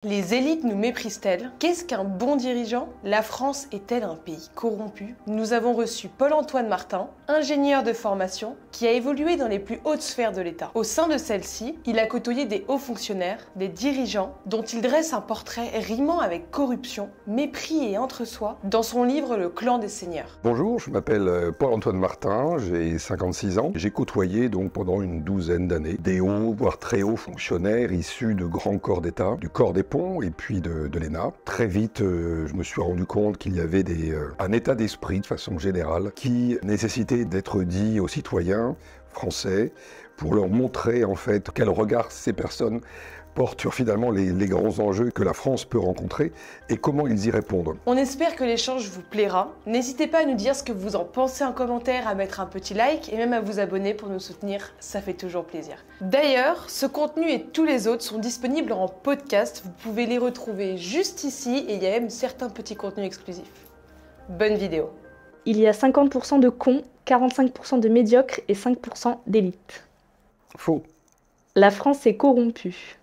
Les élites nous méprisent-elles? Qu'est-ce qu'un bon dirigeant? La France est-elle un pays corrompu? Nous avons reçu Paul-Antoine Martin, ingénieur de formation, qui a évolué dans les plus hautes sphères de l'État. Au sein de celle-ci, il a côtoyé des hauts fonctionnaires, des dirigeants, dont il dresse un portrait rimant avec corruption, mépris et entre-soi dans son livre Le Clan des Seigneurs. Bonjour, je m'appelle Paul-Antoine Martin, j'ai 56 ans. J'ai côtoyé donc pendant une douzaine d'années des hauts, voire très hauts fonctionnaires issus de grands corps d'État, du corps des ponts et puis de l'ENA. Très vite, je me suis rendu compte qu'il y avait un état d'esprit de façon générale qui nécessitait d'être dit aux citoyens français pour leur montrer en fait quel regard ces personnes portent sur finalement les grands enjeux que la France peut rencontrer et comment ils y répondent. On espère que l'échange vous plaira. N'hésitez pas à nous dire ce que vous en pensez en commentaire, à mettre un petit like et même à vous abonner pour nous soutenir, ça fait toujours plaisir. D'ailleurs, ce contenu et tous les autres sont disponibles en podcast, vous pouvez les retrouver juste ici et il y a même certains petits contenus exclusifs. Bonne vidéo. Il y a 50% de cons, 45% de médiocres et 5% d'élites. Faux. La France est corrompue.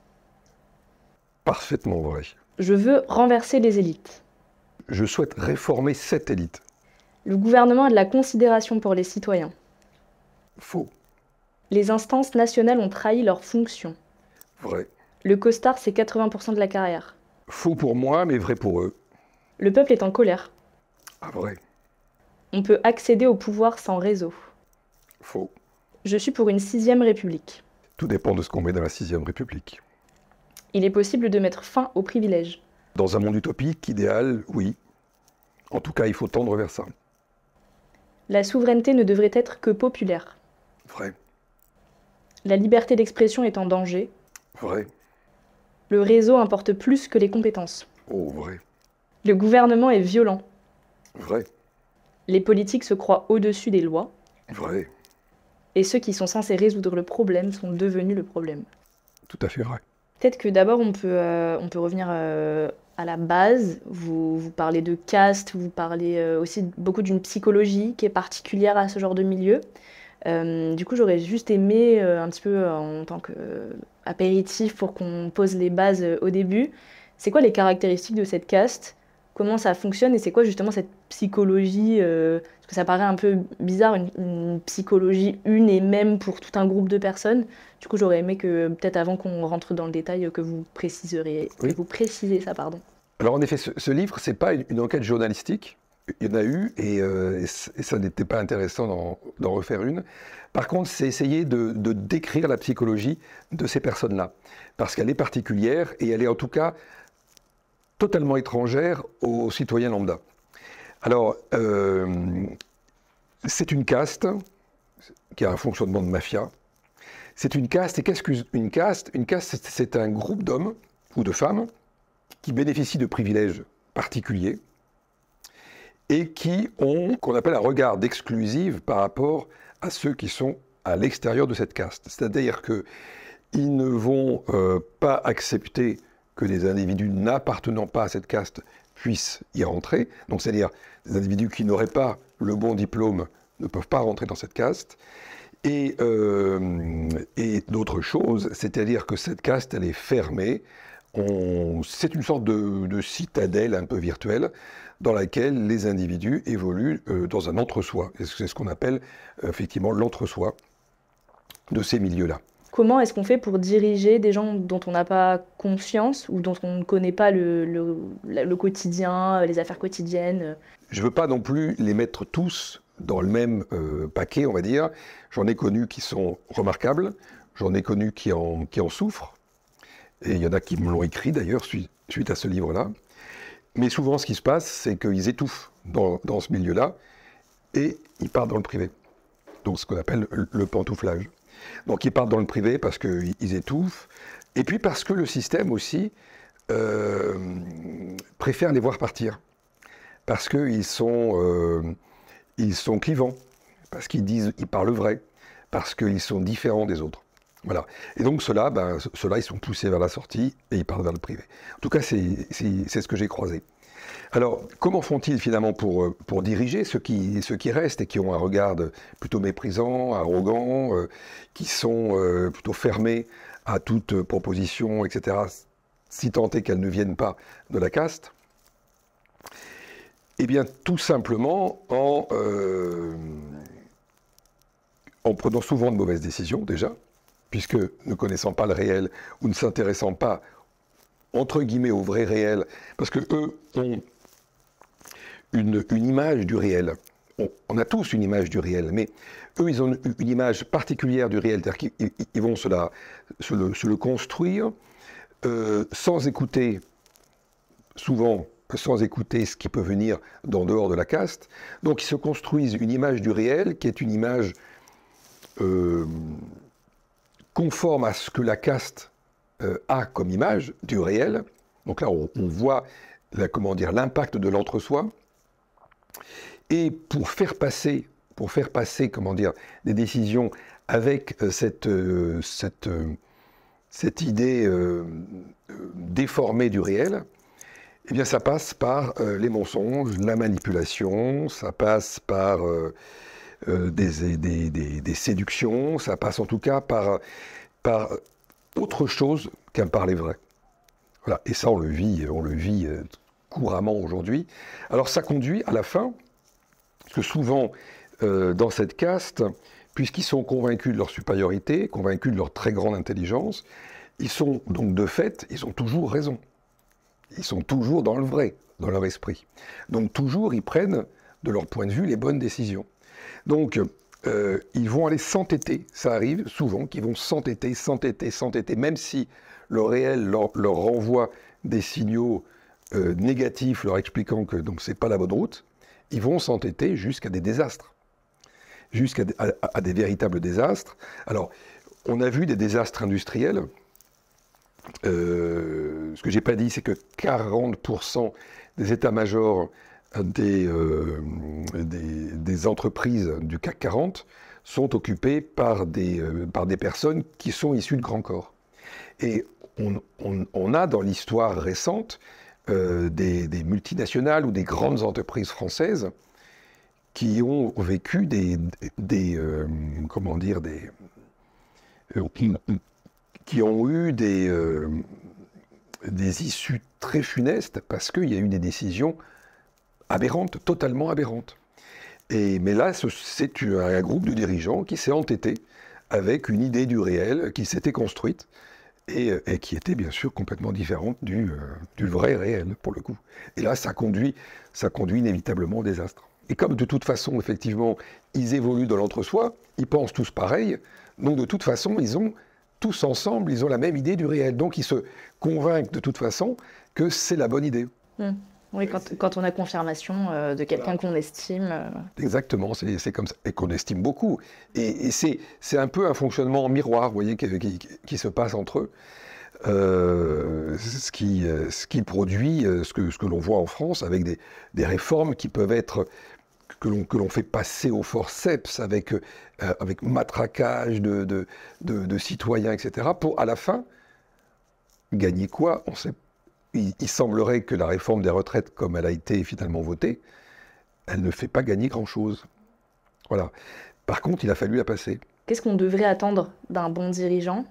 Parfaitement vrai. Je veux renverser les élites. Je souhaite réformer cette élite. Le gouvernement a de la considération pour les citoyens. Faux. Les instances nationales ont trahi leurs fonctions. Vrai. Le costard, c'est 80% de la carrière. Faux pour moi, mais vrai pour eux. Le peuple est en colère. Ah, vrai. On peut accéder au pouvoir sans réseau. Faux. Je suis pour une 6e République. Tout dépend de ce qu'on met dans la 6e République. Il est possible de mettre fin aux privilèges. Dans un monde utopique, idéal, oui. En tout cas, il faut tendre vers ça. La souveraineté ne devrait être que populaire. Vrai. La liberté d'expression est en danger. Vrai. Le réseau importe plus que les compétences. Oh, vrai. Le gouvernement est violent. Vrai. Les politiques se croient au-dessus des lois. Vrai. Et ceux qui sont censés résoudre le problème sont devenus le problème. Tout à fait vrai. Peut-être que d'abord on peut revenir à la base. Vous parlez de caste, vous parlez aussi beaucoup d'une psychologie qui est particulière à ce genre de milieu. Du coup, j'aurais juste aimé, un petit peu en tant qu'apéritif pour qu'on pose les bases au début, c'est quoi les caractéristiques de cette caste? Comment ça fonctionne et c'est quoi justement cette psychologie parce que ça paraît un peu bizarre, une psychologie une et même pour tout un groupe de personnes. Du coup, j'aurais aimé que, peut-être avant qu'on rentre dans le détail, que vous préciseriez, Oui. que vous précisez ça, pardon. Alors en effet, ce livre, c'est pas une enquête journalistique. Il y en a eu et ça n'était pas intéressant d'en refaire une. Par contre, c'est essayer de décrire la psychologie de ces personnes-là. Parce qu'elle est particulière et elle est en tout cas totalement étrangère aux citoyens lambda. Alors, c'est une caste qui a un fonctionnement de mafia. C'est une caste, et qu'est-ce qu'une caste? Une caste, c'est un groupe d'hommes ou de femmes qui bénéficient de privilèges particuliers et qui ont, qu'on appelle un regard d'exclusive par rapport à ceux qui sont à l'extérieur de cette caste. C'est-à-dire qu'ils ne vont pas accepter que des individus n'appartenant pas à cette caste puissent y rentrer. Donc c'est-à-dire des individus qui n'auraient pas le bon diplôme ne peuvent pas rentrer dans cette caste. Et d'autres choses, c'est-à-dire que cette caste, elle est fermée. C'est une sorte de citadelle un peu virtuelle dans laquelle les individus évoluent dans un entre-soi. C'est ce qu'on appelle effectivement l'entre-soi de ces milieux-là. Comment est-ce qu'on fait pour diriger des gens dont on n'a pas confiance ou dont on ne connaît pas le quotidien, les affaires quotidiennes? Je ne veux pas non plus les mettre tous dans le même paquet, on va dire. J'en ai connu qui sont remarquables, j'en ai connu qui en souffrent, et il y en a qui me l'ont écrit d'ailleurs suite à ce livre-là. Mais souvent, ce qui se passe, c'est qu'ils étouffent dans ce milieu-là, et ils partent dans le privé. Donc ce qu'on appelle le pantouflage. Donc ils partent dans le privé parce qu'ils étouffent, et puis parce que le système aussi préfère les voir partir. Parce qu'ils sont clivants, parce qu'ils parlent vrai, parce qu'ils sont différents des autres. Voilà. Et donc ceux-là, ils sont poussés vers la sortie et ils partent vers le privé. En tout cas, c'est ce que j'ai croisé. Alors, comment font-ils finalement pour diriger ceux qui restent et qui ont un regard plutôt méprisant, arrogant, qui sont plutôt fermés à toute proposition, etc. si tant est qu'elles ne viennent pas de la caste? Eh bien, tout simplement en prenant souvent de mauvaises décisions, déjà, puisque ne connaissant pas le réel ou ne s'intéressant pas, entre guillemets, au vrai réel, parce que eux ont une image du réel. On a tous une image du réel, mais eux, ils ont une image particulière du réel, c'est-à-dire qu'ils vont se le construire sans écouter, souvent sans écouter ce qui peut venir d'en dehors de la caste. Donc ils se construisent une image du réel qui est une image conforme à ce que la caste a comme image du réel. Donc là, on voit l'impact de l'entre-soi. Et pour faire passer des décisions avec cette idée déformée du réel, eh bien ça passe par les mensonges, la manipulation, ça passe par des séductions, ça passe en tout cas par autre chose qu'un parler vrai. Voilà. Et ça, on le vit couramment aujourd'hui. Alors ça conduit à la fin, parce que souvent, dans cette caste, puisqu'ils sont convaincus de leur supériorité, convaincus de leur très grande intelligence, ils sont donc de fait, ils ont toujours raison. Ils sont toujours dans le vrai, dans leur esprit. Donc toujours, ils prennent, de leur point de vue, les bonnes décisions. Donc, ils vont aller s'entêter. Ça arrive souvent qu'ils vont s'entêter, même si le réel leur renvoie des signaux négatifs, leur expliquant que ce n'est pas la bonne route. Ils vont s'entêter jusqu'à des désastres, jusqu'à des véritables désastres. Alors, on a vu des désastres industriels. Ce que je n'ai pas dit, c'est que 40% des états-majors des entreprises du CAC 40 sont occupés par des personnes qui sont issues de grands corps. Et on a dans l'histoire récente des multinationales ou des grandes entreprises françaises qui ont vécu qui ont eu des issues très funestes parce qu'il y a eu des décisions aberrantes, totalement aberrantes. Mais là, c'est un groupe de dirigeants qui s'est entêté avec une idée du réel qui s'était construite et qui était bien sûr complètement différente du vrai réel, pour le coup. Et là, ça conduit inévitablement au désastre. Et comme de toute façon, effectivement, ils évoluent dans l'entre-soi, ils pensent tous pareil, donc de toute façon, ils ont tous ensemble, ils ont la même idée du réel. Donc ils se convainquent de toute façon que c'est la bonne idée. Oui, quand on a confirmation de quelqu'un qu'on estime. Exactement, c'est comme ça, et qu'on estime beaucoup. Et c'est un peu un fonctionnement en miroir, vous voyez, qui se passe entre eux. Ce qui produit ce que l'on voit en France avec des réformes qui peuvent être que l'on fait passer au forceps avec matraquage de citoyens, etc., pour à la fin gagner quoi? On sait. Il semblerait que la réforme des retraites, comme elle a été finalement votée, elle ne fait pas gagner grand-chose. Voilà. Par contre, il a fallu la passer. Qu'est-ce qu'on devrait attendre d'un bon dirigeant,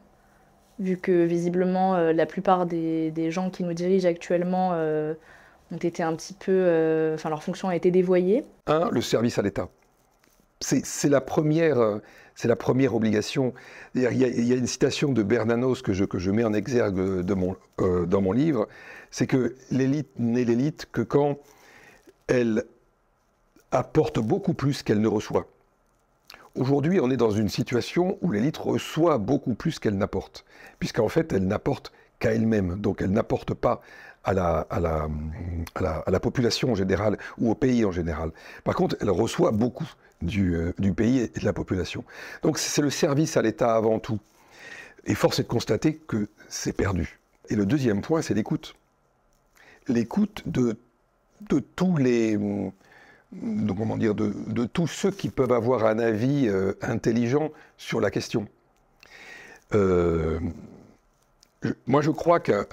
vu que visiblement la plupart des gens qui nous dirigent actuellement ont été un petit peu... Enfin, leur fonction a été dévoyée. Le service à l'État. C'est la première obligation. Il y a une citation de Bernanos que je mets en exergue dans mon livre, c'est que l'élite n'est l'élite que quand elle apporte beaucoup plus qu'elle ne reçoit. Aujourd'hui, on est dans une situation où l'élite reçoit beaucoup plus qu'elle n'apporte, puisqu'en fait, elle n'apporte qu'à elle-même, donc elle n'apporte pas à la population en général ou au pays en général. Par contre, elle reçoit beaucoup du pays et de la population. Donc c'est le service à l'État avant tout. Et force est de constater que c'est perdu. Et le deuxième point, c'est l'écoute. L'écoute de tous les... de tous ceux qui peuvent avoir un avis intelligent sur la question. Moi, je crois que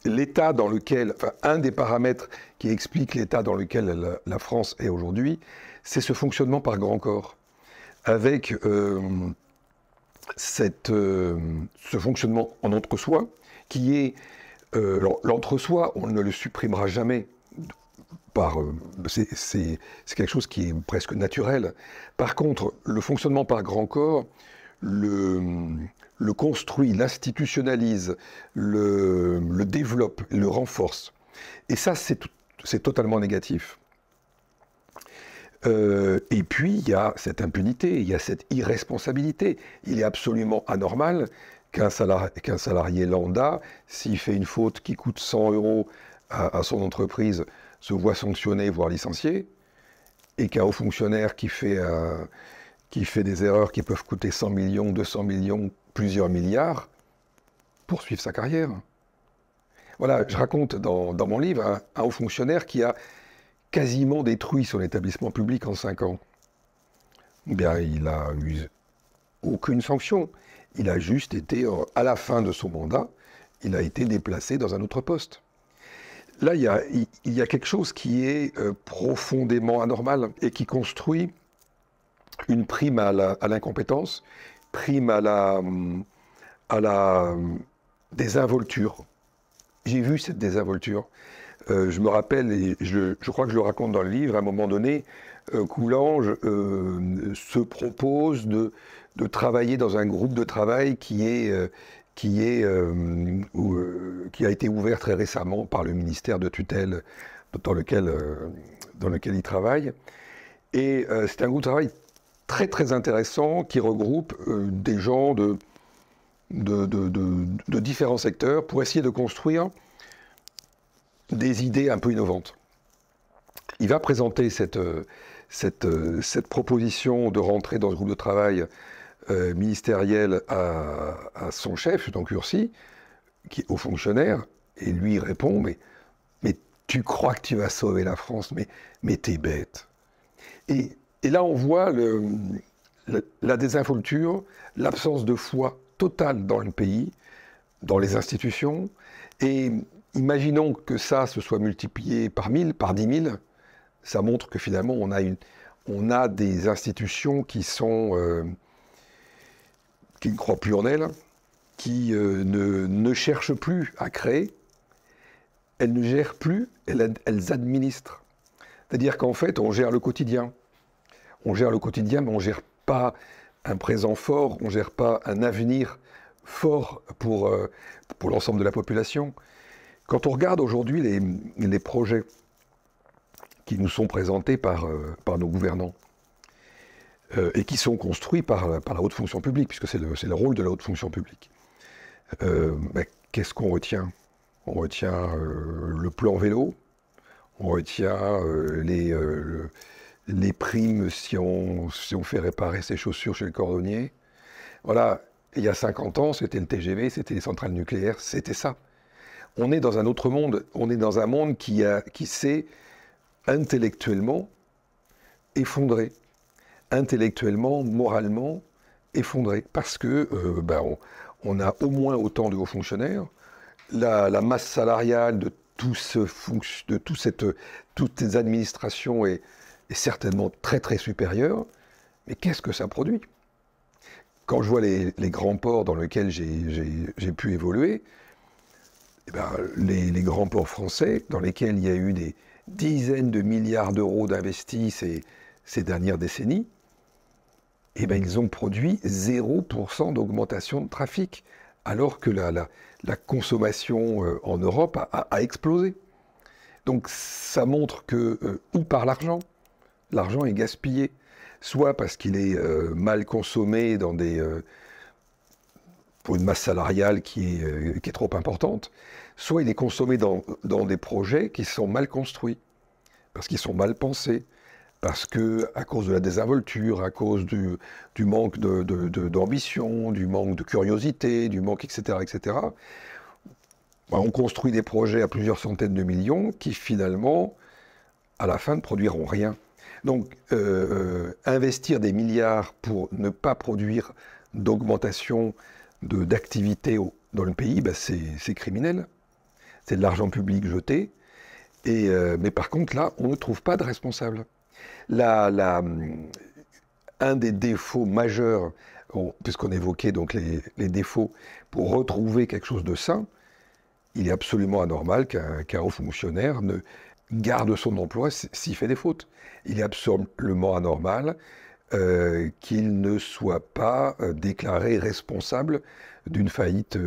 l'état dans lequel, enfin, un des paramètres qui explique l'état dans lequel la France est aujourd'hui, c'est ce fonctionnement par grand corps, avec ce fonctionnement en entre-soi, qui est... l'entre-soi, on ne le supprimera jamais. C'est quelque chose qui est presque naturel. Par contre, le fonctionnement par grand corps le construit, l'institutionnalise, le développe, le renforce. Et ça, c'est totalement négatif. Et puis, il y a cette impunité, il y a cette irresponsabilité. Il est absolument anormal qu'un salarié lambda, s'il fait une faute qui coûte 100 € à son entreprise, se voit sanctionné, voire licencié, et qu'un haut fonctionnaire qui fait des erreurs qui peuvent coûter 100 millions, 200 millions, plusieurs milliards, poursuive sa carrière. Voilà, je raconte dans mon livre un haut fonctionnaire qui a quasiment détruit son établissement public en 5 ans. Bien, il n'a eu aucune sanction. Il a juste été, à la fin de son mandat, il a été déplacé dans un autre poste. Là, il y a quelque chose qui est profondément anormal et qui construit une prime à l'incompétence, prime à la désinvolture. J'ai vu cette désinvolture. Je me rappelle, et je crois que je le raconte dans le livre, à un moment donné, Coulanges se propose de travailler dans un groupe de travail qui a été ouvert très récemment par le ministère de tutelle dans lequel il travaille. Et c'est un groupe de travail très très intéressant qui regroupe des gens de différents secteurs pour essayer de construire des idées un peu innovantes. Il va présenter cette proposition de rentrer dans ce groupe de travail ministériel à son chef, donc Ursi, qui est haut fonctionnaire, et lui il répond mais tu crois que tu vas sauver la France, mais t'es bête. Et là on voit la désinvolture, l'absence de foi totale dans le pays, dans les institutions, et imaginons que ça se soit multiplié par 1000, par 10 000, ça montre que finalement on a des institutions qui ne croient plus en elles, qui ne cherchent plus à créer, elles ne gèrent plus, elles administrent. C'est-à-dire qu'en fait, on gère le quotidien. On gère le quotidien, mais on ne gère pas un présent fort, on ne gère pas un avenir fort pour l'ensemble de la population. Quand on regarde aujourd'hui les projets qui nous sont présentés par nos gouvernants, et qui sont construits par la haute fonction publique, puisque c'est le rôle de la haute fonction publique. Qu'est-ce qu'on retient? On retient le plan vélo, on retient les primes si on fait réparer ses chaussures chez le cordonnier. Voilà, il y a 50 ans, c'était le TGV, c'était les centrales nucléaires, c'était ça. On est dans un autre monde, on est dans un monde qui s'est intellectuellement effondré. Intellectuellement, moralement effondré, parce que on a au moins autant de hauts fonctionnaires, la masse salariale de toutes ces administrations est certainement très très supérieure, mais qu'est-ce que ça produit? Quand je vois les grands ports dans lesquels j'ai pu évoluer, les grands ports français, dans lesquels il y a eu des dizaines de milliards d'euros d'investis ces dernières décennies, ils ont produit 0% d'augmentation de trafic, alors que la consommation en Europe a explosé. Donc ça montre que, ou par l'argent est gaspillé, soit parce qu'il est mal consommé pour une masse salariale qui est trop importante, soit il est consommé dans des projets qui sont mal construits, parce qu'ils sont mal pensés, parce que, à cause de la désinvolture, à cause du manque d'ambition, du manque de curiosité, du manque, etc., on construit des projets à plusieurs centaines de millions qui, finalement, à la fin, ne produiront rien. Donc, investir des milliards pour ne pas produire d'augmentation d'activité dans le pays, c'est criminel. C'est de l'argent public jeté. Mais par contre, là, on ne trouve pas de responsable. Un des défauts majeurs puisqu'on évoquait donc les défauts, pour retrouver quelque chose de sain, il est absolument anormal qu'un haut fonctionnaire ne garde son emploi s'il fait des fautes. Il est absolument anormal qu'il ne soit pas déclaré responsable d'une faillite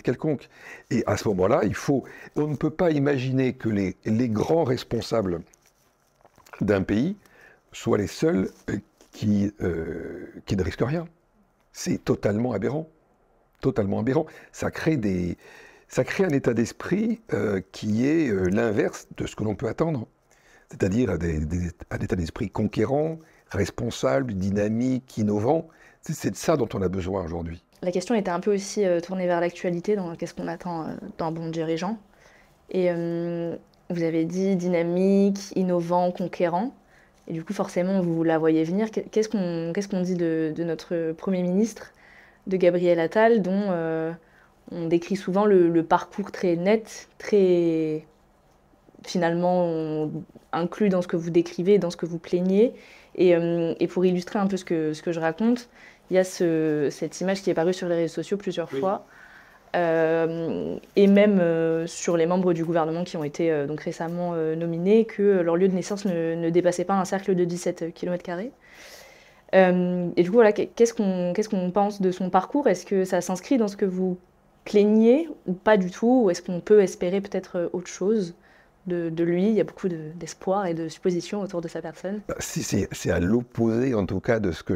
quelconque. Et à ce moment-là, on ne peut pas imaginer que les grands responsables d'un pays soient les seuls qui ne risquent rien. C'est totalement aberrant. Totalement aberrant. Ça crée un état d'esprit qui est l'inverse de ce que l'on peut attendre. C'est-à-dire un état d'esprit conquérant, responsable, dynamique, innovant. C'est de ça dont on a besoin aujourd'hui. La question était un peu aussi tournée vers l'actualité, dans qu'est-ce qu'on attend d'un bon dirigeant. Et vous avez dit dynamique, innovant, conquérant. Et du coup, forcément, vous la voyez venir. Qu'est-ce qu'on dit de notre Premier ministre, de Gabriel Attal, dont on décrit souvent le parcours très net, très finalement inclus dans ce que vous décrivez, dans ce que vous plaignez. Et pour illustrer un peu ce que je raconte, il y a cette image qui est parue sur les réseaux sociaux plusieurs fois, et même sur les membres du gouvernement qui ont été donc récemment nominés, que leur lieu de naissance ne dépassait pas un cercle de 17 km². Et du coup, voilà, qu'est-ce qu'on pense de son parcours? Est-ce que ça s'inscrit dans ce que vous plaignez ou pas du tout? Ou est-ce qu'on peut espérer peut-être autre chose de lui? Il y a beaucoup d'espoir et de suppositions autour de sa personne. C'est à l'opposé, en tout cas, de ce que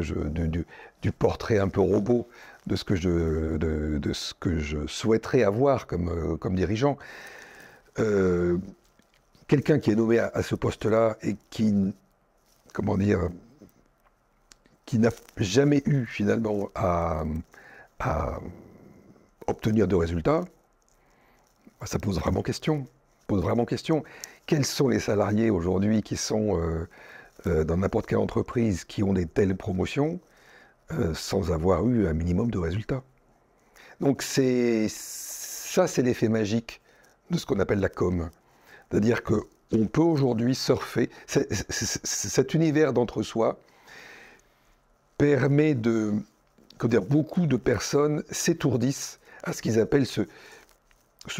du portrait un peu robot de ce que je souhaiterais avoir comme dirigeant. Quelqu'un qui est nommé à ce poste-là et qui n'a jamais eu finalement à obtenir de résultats, ça pose vraiment question. Quels sont les salariés aujourd'hui qui sont dans n'importe quelle entreprise qui ont des telles promotions sans avoir eu un minimum de résultats? Donc c'est l'effet magique de ce qu'on appelle la com. C'est-à-dire qu'on peut aujourd'hui surfer. Cet univers d'entre-soi permet beaucoup de personnes s'étourdissent à ce qu'ils appellent ce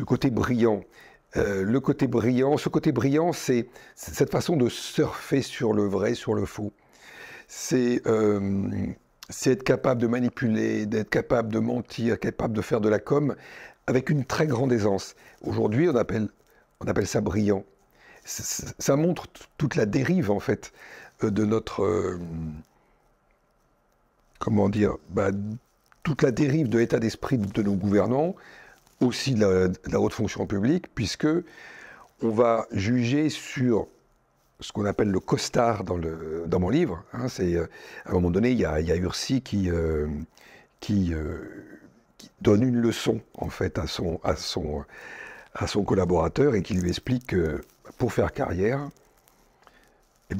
côté brillant. Ce côté brillant, c'est cette façon de surfer sur le vrai, sur le faux. C'est être capable de manipuler, d'être capable de mentir, capable de faire de la com avec une très grande aisance. Aujourd'hui, on appelle ça brillant. Ça montre toute la dérive, en fait, de notre... toute la dérive de l'état d'esprit de nos gouvernants, aussi de la haute fonction publique, puisque on va juger sur ce qu'on appelle le costard dans mon livre. Hein, à un moment donné, il y a Ursi qui donne une leçon en fait à son collaborateur et qui lui explique que pour faire carrière,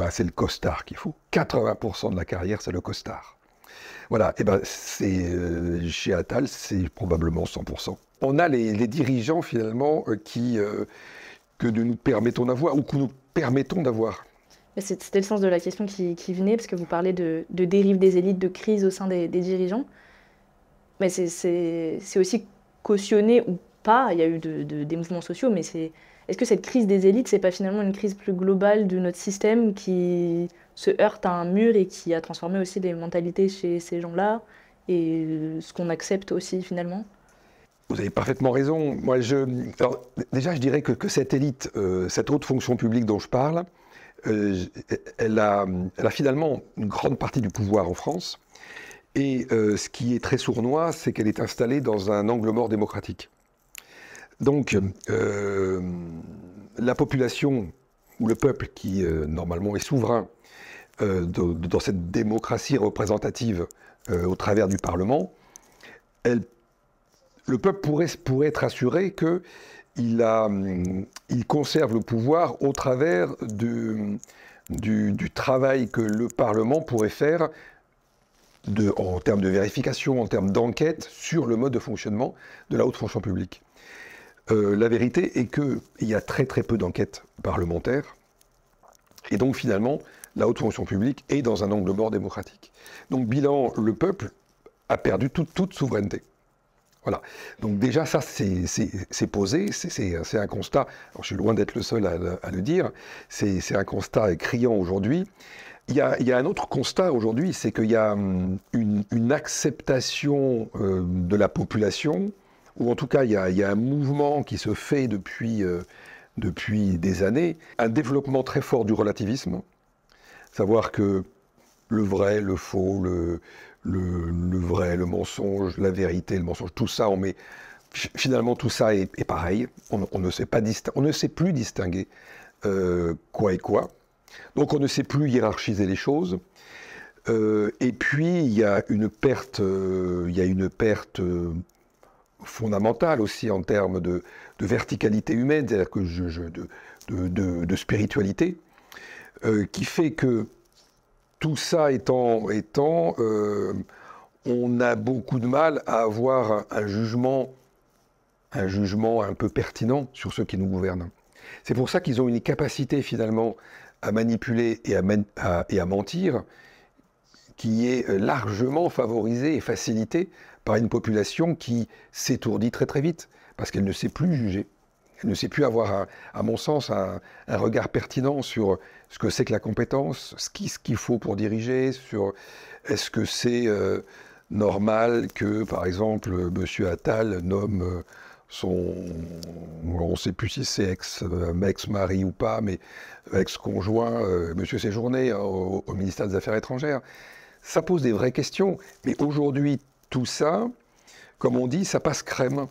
c'est le costard qu'il faut. 80% de la carrière, c'est le costard. Voilà, chez Attal, c'est probablement 100%. On a les dirigeants, finalement, que nous permettons d'avoir, ou que nous permettons d'avoir. C'était le sens de la question qui venait, parce que vous parlez de dérive des élites, de crise au sein des dirigeants. Mais c'est aussi cautionné ou pas, il y a eu des mouvements sociaux, mais est-ce que cette crise des élites, c'est pas finalement une crise plus globale de notre système qui se heurte à un mur et qui a transformé aussi les mentalités chez ces gens-là et ce qu'on accepte aussi finalement? Vous avez parfaitement raison. Moi, déjà, je dirais que cette élite, cette haute fonction publique dont je parle, elle a finalement une grande partie du pouvoir en France. Et ce qui est très sournois, c'est qu'elle est installée dans un angle mort démocratique. Donc, la population, ou le peuple qui, normalement, est souverain dans cette démocratie représentative au travers du Parlement, le peuple pourrait être assuré qu'il conserve le pouvoir au travers du travail que le Parlement pourrait faire en termes de vérification, en termes d'enquête sur le mode de fonctionnement de la haute fonction publique. La vérité est qu'il y a très très peu d'enquêtes parlementaires, et donc finalement, la haute fonction publique est dans un angle mort démocratique. Donc bilan, le peuple a perdu toute souveraineté. Voilà. Donc déjà, ça, c'est posé, c'est un constat. Alors, je suis loin d'être le seul à le dire. C'est un constat criant aujourd'hui. Il y a un autre constat aujourd'hui, c'est qu'il y a une acceptation de la population, ou en tout cas, il y a un mouvement qui se fait depuis des années, un développement très fort du relativisme, savoir que le vrai, le faux, le vrai, le mensonge, la vérité, le mensonge, tout ça, finalement tout ça est pareil. On ne sait plus distinguer quoi et quoi. Donc on ne sait plus hiérarchiser les choses. Et puis il y a une perte, fondamentale aussi en termes de verticalité humaine, c'est-à-dire que de spiritualité, qui fait que tout ça étant, on a beaucoup de mal à avoir un jugement un peu pertinent sur ceux qui nous gouvernent. C'est pour ça qu'ils ont une capacité finalement à manipuler et à mentir qui est largement favorisée et facilitée par une population qui s'étourdit très très vite, parce qu'elle ne sait plus juger. Elle ne sait plus avoir, à mon sens, un regard pertinent sur ce que c'est que la compétence, ce qu'il faut pour diriger, sur est-ce que c'est normal que, par exemple, M. Attal nomme on ne sait plus si c'est ex-mari ou pas, mais ex-conjoint, M. Séjourné, au ministère des Affaires étrangères. Ça pose des vraies questions. Mais aujourd'hui, tout ça, comme on dit, ça passe crème.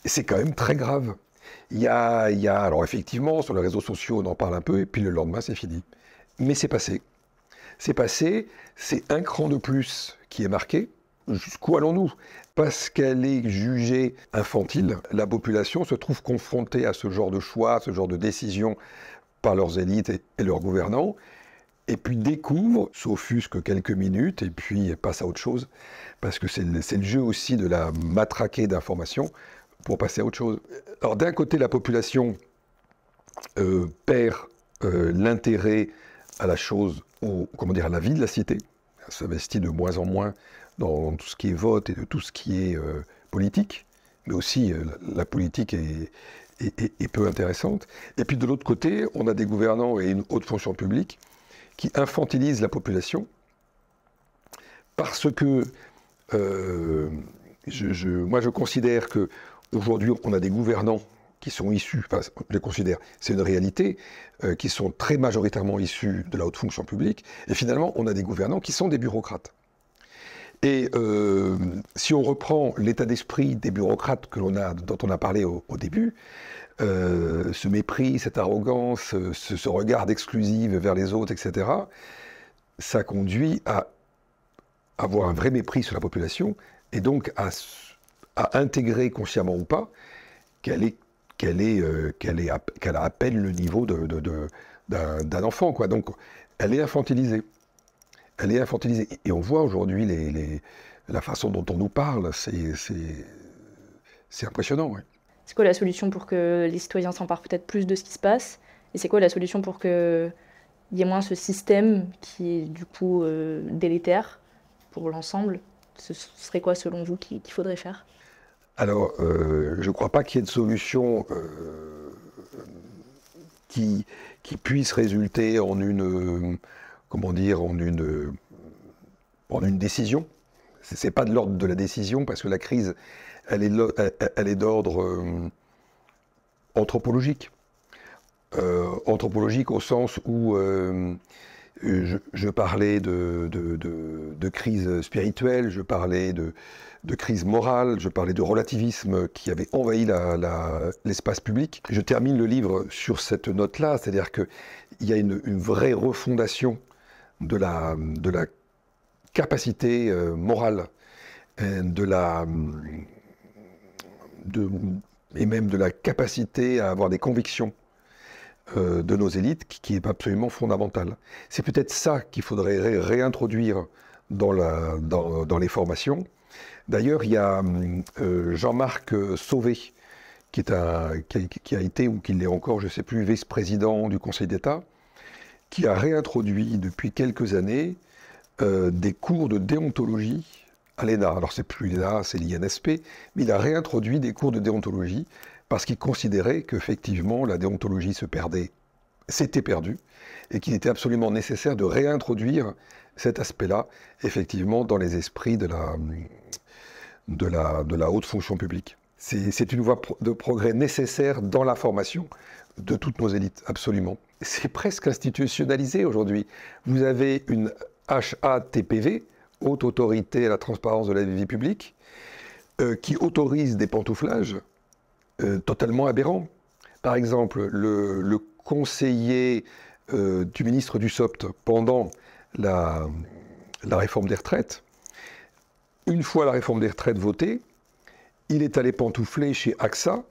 Et c'est quand même très grave. Alors effectivement, sur les réseaux sociaux, on en parle un peu, et puis le lendemain, c'est fini. Mais c'est passé. C'est passé, c'est un cran de plus qui est marqué. Jusqu'où allons-nous? Parce qu'elle est jugée infantile, la population se trouve confrontée à ce genre de choix, à ce genre de décisions par leurs élites et leurs gouvernants, et puis découvre, s'offusque quelques minutes, et puis passe à autre chose, parce que c'est le jeu aussi de la matraquer d'informations pour passer à autre chose. Alors d'un côté, la population perd l'intérêt à la chose, à la vie de la cité, elle s'investit de moins en moins dans tout ce qui est vote et de tout ce qui est politique, mais aussi la politique est peu intéressante. Et puis de l'autre côté, on a des gouvernants et une haute fonction publique qui infantilisent la population parce que moi je considère qu'aujourd'hui on a des gouvernants qui sont issus, enfin je les considère, c'est une réalité, qui sont très majoritairement issus de la haute fonction publique, et finalement on a des gouvernants qui sont des bureaucrates. Et si on reprend l'état d'esprit des bureaucrates dont on a parlé au début, ce mépris, cette arrogance, ce regard d'exclusive vers les autres, etc., ça conduit à avoir un vrai mépris sur la population et donc à intégrer, consciemment ou pas, qu'elle a à peine le niveau d'un enfant, quoi. Donc elle est infantilisée. Elle est infantilisée. Et on voit aujourd'hui la façon dont on nous parle, c'est impressionnant. Ouais. C'est quoi la solution pour que les citoyens s'emparent peut-être plus de ce qui se passe? Et c'est quoi la solution pour qu'il y ait moins ce système qui est du coup délétère pour l'ensemble? Ce serait quoi selon vous qu'il faudrait faire? Alors, je ne crois pas qu'il y ait de solution qui puisse résulter en une décision. C'est pas de l'ordre de la décision, parce que la crise, elle est d'ordre anthropologique. Anthropologique au sens où je parlais de crise spirituelle, je parlais de crise morale, je parlais de relativisme qui avait envahi l'espace public. Je termine le livre sur cette note-là, c'est-à-dire qu'il y a une vraie refondation de la capacité morale, et même de la capacité à avoir des convictions de nos élites, qui est absolument fondamentale. C'est peut-être ça qu'il faudrait réintroduire dans les formations. D'ailleurs, il y a Jean-Marc Sauvé, qui a été, ou qui l'est encore, je ne sais plus, vice-président du Conseil d'État, qui a réintroduit depuis quelques années des cours de déontologie à l'ENA. Alors c'est plus l'ENA, c'est l'INSP, mais il a réintroduit des cours de déontologie parce qu'il considérait qu'effectivement la déontologie s'était perdue, et qu'il était absolument nécessaire de réintroduire cet aspect-là, effectivement, dans les esprits de la haute fonction publique. C'est une voie de progrès nécessaire dans la formation de toutes nos élites, absolument. C'est presque institutionnalisé aujourd'hui. Vous avez une HATPV, Haute Autorité à la Transparence de la Vie Publique, qui autorise des pantouflages totalement aberrants. Par exemple, le conseiller du ministre Dussopt pendant la réforme des retraites, une fois la réforme des retraites votée, il est allé pantoufler chez AXA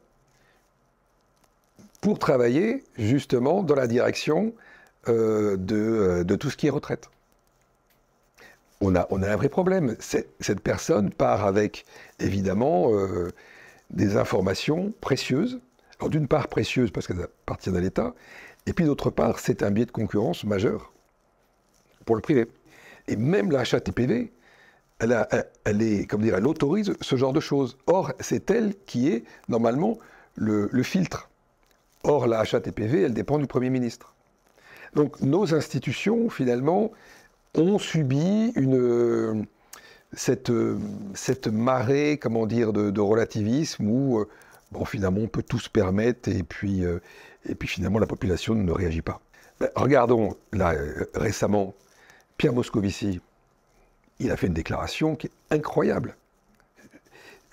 pour travailler justement dans la direction de tout ce qui est retraite. On a un vrai problème. Cette personne part avec, évidemment, des informations précieuses. Alors d'une part précieuses parce qu'elles appartiennent à l'État, et puis d'autre part, c'est un biais de concurrence majeur pour le privé. Et même la HATPV, elle autorise ce genre de choses. Or, c'est elle qui est normalement le filtre. Or, la HATPV, elle dépend du Premier ministre. Donc, nos institutions, finalement, ont subi cette marée, de relativisme où, finalement, on peut tout se permettre et puis finalement, la population ne réagit pas. Regardons, là, récemment, Pierre Moscovici, il a fait une déclaration qui est incroyable.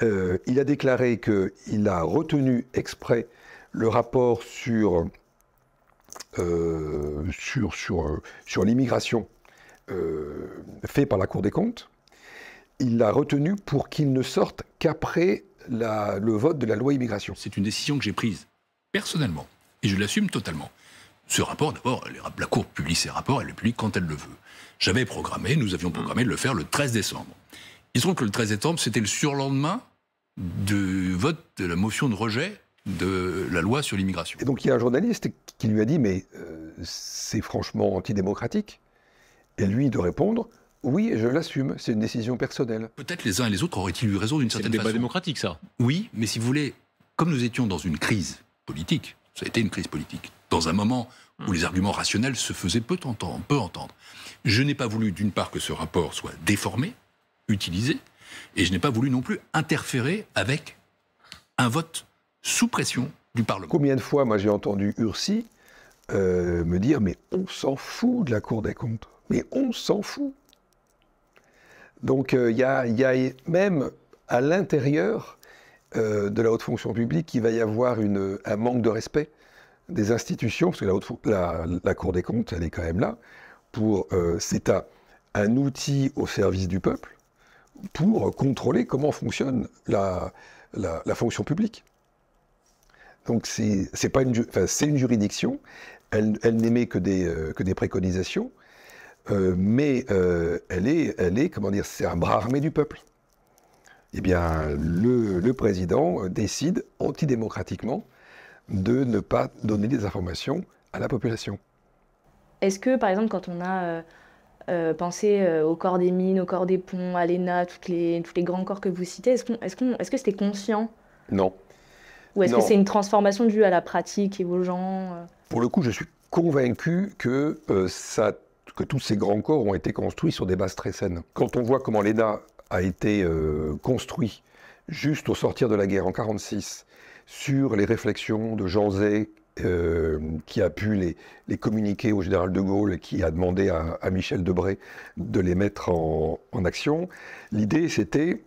Il a déclaré qu'il a retenu exprès le rapport sur l'immigration fait par la Cour des comptes. Il l'a retenu pour qu'il ne sorte qu'après le vote de la loi immigration. C'est une décision que j'ai prise personnellement, et je l'assume totalement. Ce rapport, d'abord, la Cour publie ses rapports, elle le publie quand elle le veut. Nous avions programmé de le faire le 13 décembre. Il se trouve que le 13 décembre, c'était le surlendemain du vote de la motion de rejet de la loi sur l'immigration. Et donc il y a un journaliste qui lui a dit « mais c'est franchement antidémocratique ». Et lui de répondre « oui, je l'assume, c'est une décision personnelle ». Peut-être les uns et les autres auraient-ils eu raison d'une certaine façon. C'est un débat démocratique, ça. Oui, mais si vous voulez, comme nous étions dans une crise politique, ça a été une crise politique, dans un moment où les arguments rationnels se faisaient peu entendre. Je n'ai pas voulu, d'une part, que ce rapport soit déformé, utilisé, et je n'ai pas voulu non plus interférer avec un vote sous pression du Parlement. Combien de fois, moi, j'ai entendu Ursi me dire « mais on s'en fout de la Cour des comptes, mais on s'en fout ». Donc il y a même à l'intérieur de la haute fonction publique qu'il va y avoir un manque de respect des institutions, parce que la Cour des comptes, elle est quand même là, c'est un outil au service du peuple pour contrôler comment fonctionne la fonction publique. Donc c'est une juridiction, elle n'émet que des préconisations, mais elle est, c'est un bras armé du peuple. Eh bien, le président décide antidémocratiquement de ne pas donner des informations à la population. Est-ce que, par exemple, quand on a pensé au corps des mines, au corps des ponts, à l'ENA, tous les grands corps que vous citez, est-ce que c'était conscient? Non. Ou est-ce que c'est une transformation due à la pratique et aux gens Pour le coup, je suis convaincu que tous ces grands corps ont été construits sur des bases très saines. Quand on voit comment l'ENA a été construit juste au sortir de la guerre en 1946, sur les réflexions de Jean Zay, qui a pu les communiquer au général de Gaulle et qui a demandé à Michel Debré de les mettre en action. L'idée, c'était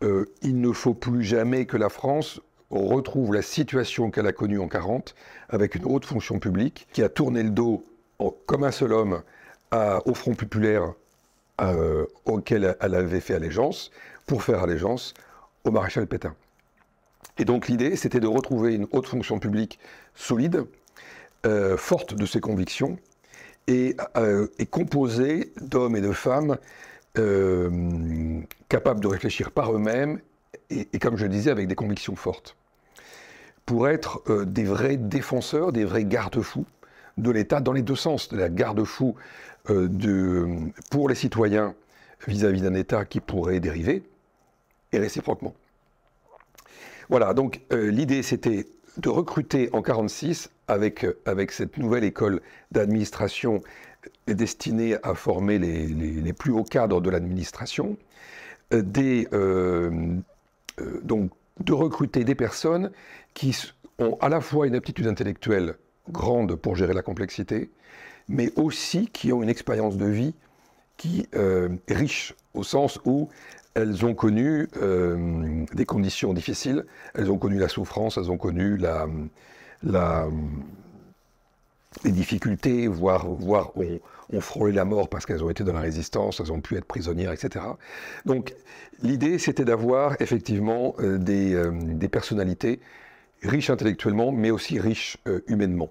il ne faut plus jamais que la France retrouve la situation qu'elle a connue en 1940, avec une haute fonction publique qui a tourné le dos comme un seul homme au Front populaire auquel elle avait fait allégeance, pour faire allégeance au maréchal Pétain. Et donc l'idée, c'était de retrouver une haute fonction publique solide, forte de ses convictions, et composée d'hommes et de femmes capables de réfléchir par eux-mêmes, et comme je le disais, avec des convictions fortes, pour être des vrais défenseurs, des vrais garde-fous de l'État, dans les deux sens, de la garde-fou pour les citoyens vis-à-vis d'un État qui pourrait dériver, et réciproquement. Voilà, donc l'idée c'était de recruter en 1946, avec cette nouvelle école d'administration destinée à former les plus hauts cadres de l'administration, donc de recruter des personnes qui ont à la fois une aptitude intellectuelle grande pour gérer la complexité, mais aussi qui ont une expérience de vie qui est riche, au sens où elles ont connu des conditions difficiles, elles ont connu la souffrance, elles ont connu les difficultés, voire ont frôlé la mort parce qu'elles ont été dans la résistance, elles ont pu être prisonnières, etc. Donc l'idée, c'était d'avoir effectivement des personnalités riches intellectuellement, mais aussi riches humainement.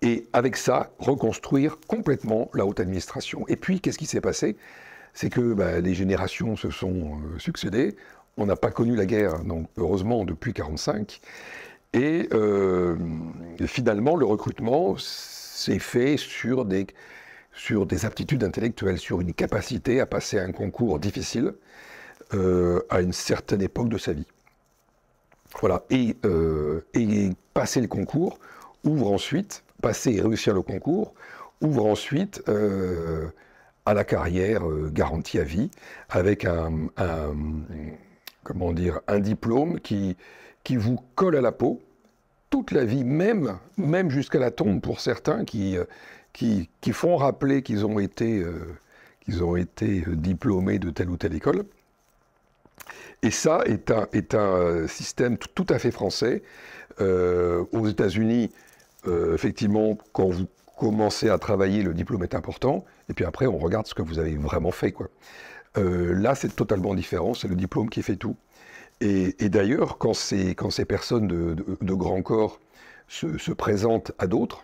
Et avec ça, reconstruire complètement la haute administration. Et puis, qu'est-ce qui s'est passé? C'est que les générations se sont succédées. On n'a pas connu la guerre, donc heureusement, depuis 1945. Et finalement, le recrutement s'est fait sur des aptitudes intellectuelles, sur une capacité à passer un concours difficile à une certaine époque de sa vie. Voilà. Et passer le concours ouvre ensuite, passer et réussir le concours, ouvre ensuite à la carrière garantie à vie, avec un diplôme qui vous colle à la peau toute la vie, même jusqu'à la tombe pour certains qui font rappeler qu'ils ont été diplômés de telle ou telle école. Et ça est un système tout à fait français. Aux États-Unis, effectivement, quand vous commencez à travailler, le diplôme est important, et puis après, on regarde ce que vous avez vraiment fait, quoi. Là, c'est totalement différent, c'est le diplôme qui fait tout. Et d'ailleurs, quand ces personnes de grand corps se présentent à d'autres,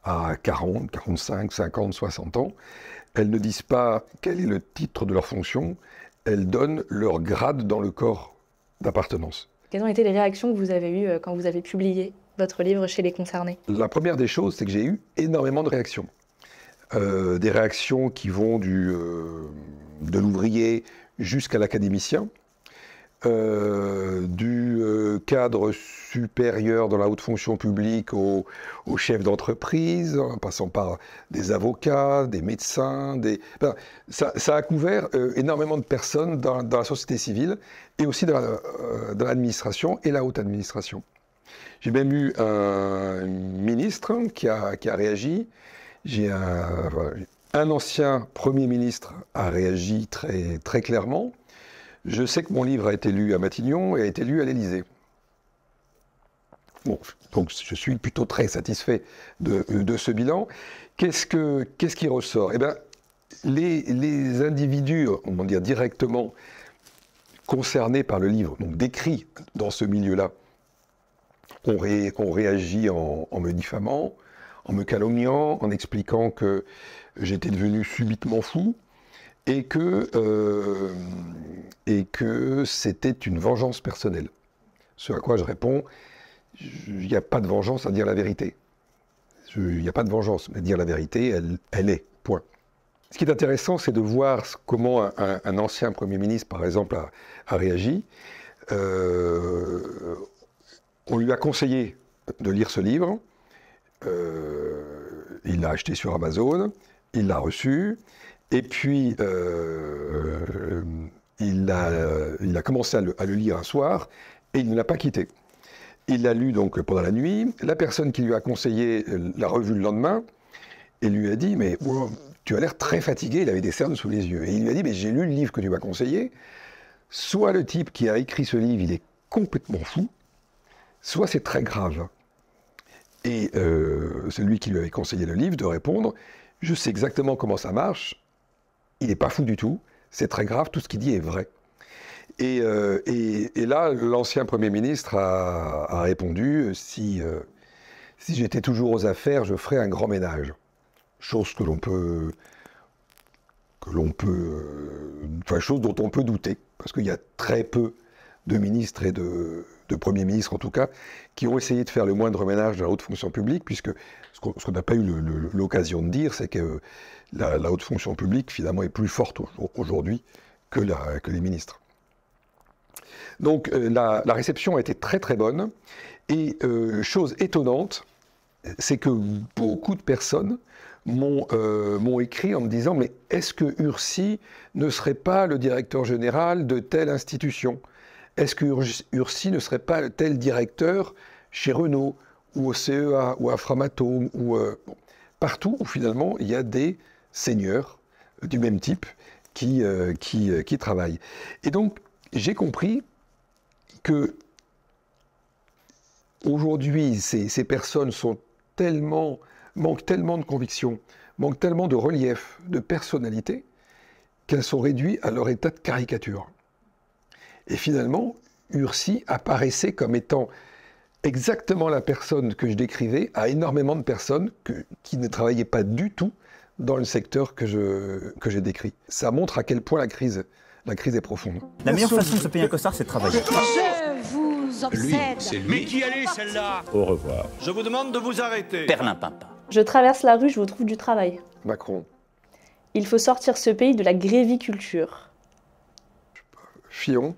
à 40, 45, 50, 60 ans, elles ne disent pas quel est le titre de leur fonction, elles donnent leur grade dans le corps d'appartenance. Quelles ont été les réactions que vous avez eues quand vous avez publié votre livre chez les concernés? La première des choses, c'est que j'ai eu énormément de réactions. Des réactions qui vont de l'ouvrier jusqu'à l'académicien, du cadre supérieur dans la haute fonction publique au chef d'entreprise, en passant par des avocats, des médecins, ça a couvert énormément de personnes dans la société civile et aussi dans l'administration et la haute administration. J'ai même eu un ministre qui a réagi. Un ancien Premier ministre a réagi très, très clairement. Je sais que mon livre a été lu à Matignon et a été lu à l'Élysée. Bon, donc je suis plutôt très satisfait de ce bilan. Qu'est-ce qui ressort? Eh bien, les individus, on va dire directement concernés par le livre, donc décrits dans ce milieu-là, ont réagi en me diffamant, en me calomniant, en expliquant que j'étais devenu subitement fou et que c'était une vengeance personnelle. Ce à quoi je réponds, il n'y a pas de vengeance à dire la vérité. Il n'y a pas de vengeance, mais dire la vérité, elle est, point. Ce qui est intéressant, c'est de voir comment un ancien Premier ministre, par exemple, a réagi. On lui a conseillé de lire ce livre. Il l'a acheté sur Amazon, il l'a reçu, et puis il a commencé à le lire un soir, et il ne l'a pas quitté. Il l'a lu donc pendant la nuit. La personne qui lui a conseillé l'a revu le lendemain, et lui a dit « Mais wow, tu as l'air très fatigué », il avait des cernes sous les yeux. Et il lui a dit « Mais j'ai lu le livre que tu m'as conseillé, soit le type qui a écrit ce livre, il est complètement fou, soit c'est très grave. » Et celui qui lui avait conseillé le livre de répondre « Je sais exactement comment ça marche, il n'est pas fou du tout, c'est très grave, tout ce qu'il dit est vrai. » Et là, l'ancien Premier ministre a répondu « Si j'étais toujours aux affaires, je ferais un grand ménage. » Chose chose dont on peut douter, parce qu'il y a très peu de ministres et de de premiers ministres en tout cas, qui ont essayé de faire le moindre ménage dans la haute fonction publique, puisque ce qu'on n'a pas eu l'occasion de dire, c'est que la haute fonction publique, finalement, est plus forte aujourd'hui que les ministres. Donc la réception a été très très bonne, et chose étonnante, c'est que beaucoup de personnes m'ont écrit en me disant « Mais est-ce que Ursi ne serait pas le directeur général de telle institution ? Est-ce que Ursi ne serait pas tel directeur chez Renault, ou au CEA, ou à Framatome, ou partout où finalement il y a des seigneurs du même type qui travaillent. » Et donc j'ai compris que aujourd'hui ces personnes manquent tellement de conviction, manquent tellement de relief, de personnalité, qu'elles sont réduites à leur état de caricature. Et finalement, Ursi apparaissait comme étant exactement la personne que je décrivais à énormément de personnes qui ne travaillaient pas du tout dans le secteur que j'ai décrit. Ça montre à quel point la crise est profonde. La meilleure façon de se payer un costard, c'est de travailler. Je vous obsède. C'est lui. Mais qui allait celle-là? Au revoir. Je vous demande de vous arrêter. Perlimpinpin. Je traverse la rue, je vous trouve du travail. Macron. Il faut sortir ce pays de la gréviculture. Fillon.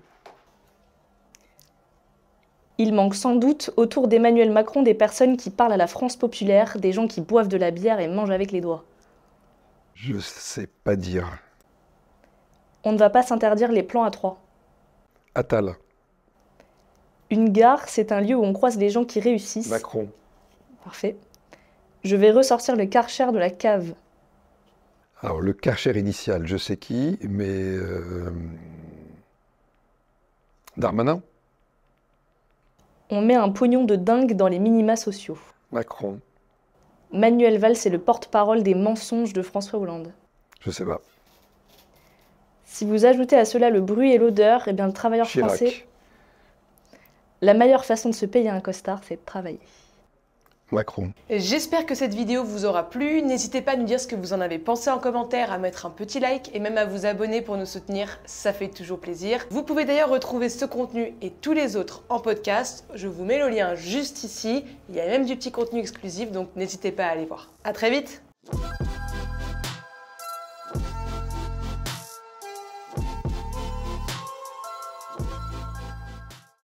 Il manque sans doute autour d'Emmanuel Macron des personnes qui parlent à la France populaire, des gens qui boivent de la bière et mangent avec les doigts. Je sais pas dire. On ne va pas s'interdire les plans à trois. Attal. Une gare, c'est un lieu où on croise les gens qui réussissent. Macron. Parfait. Je vais ressortir le Karcher de la cave. Alors, le Karcher initial, je sais qui, mais... Darmanin. On met un pognon de dingue dans les minima sociaux. Macron. Manuel Valls est le porte-parole des mensonges de François Hollande. Je sais pas. Si vous ajoutez à cela le bruit et l'odeur, eh bien le travailleur Chirac. français... La meilleure façon de se payer un costard, c'est de travailler. Macron. J'espère que cette vidéo vous aura plu. N'hésitez pas à nous dire ce que vous en avez pensé en commentaire, à mettre un petit like et même à vous abonner pour nous soutenir, ça fait toujours plaisir. Vous pouvez d'ailleurs retrouver ce contenu et tous les autres en podcast. Je vous mets le lien juste ici. Il y a même du petit contenu exclusif, donc n'hésitez pas à aller voir. À très vite!